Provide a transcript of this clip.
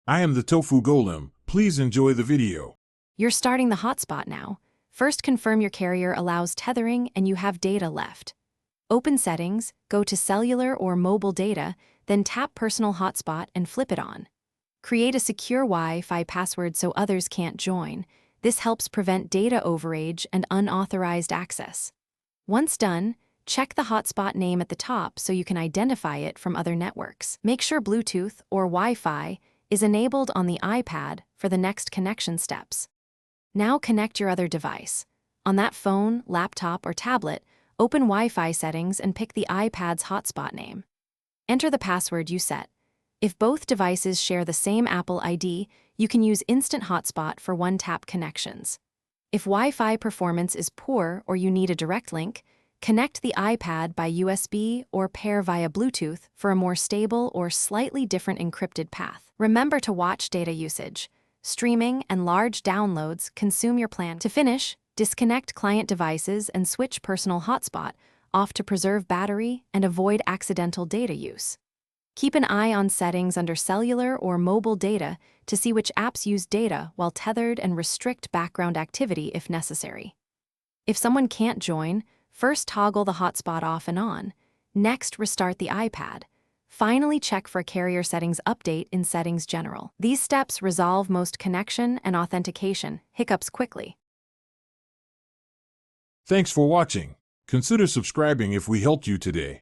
I am the Tofu Golem. Please enjoy the video. You're starting the hotspot now. First, confirm your carrier allows tethering and you have data left. Open Settings, go to Cellular or Mobile Data, then tap Personal Hotspot and flip it on. Create a secure Wi-Fi password so others can't join. This helps prevent data overage and unauthorized access. Once done, check the hotspot name at the top so you can identify it from other networks. Make sure Bluetooth or Wi-Fi is enabled on the iPad for the next connection steps. Now connect your other device. On that phone, laptop, or tablet, open Wi-Fi settings and pick the iPad's hotspot name. Enter the password you set. If both devices share the same Apple ID, you can use Instant Hotspot for one-tap connections. If Wi-Fi performance is poor or you need a direct link, connect the iPad by USB or pair via Bluetooth for a more stable or slightly different encrypted path. Remember to watch data usage. Streaming and large downloads consume your plan. To finish, disconnect client devices and switch personal hotspot off to preserve battery and avoid accidental data use. Keep an eye on settings under cellular or mobile data to see which apps use data while tethered and restrict background activity if necessary. If someone can't join, first toggle the hotspot off and on. Next, restart the iPad. Finally, check for a carrier settings update in Settings General. These steps resolve most connection and authentication hiccups quickly. Thanks for watching. Consider subscribing if we helped you today.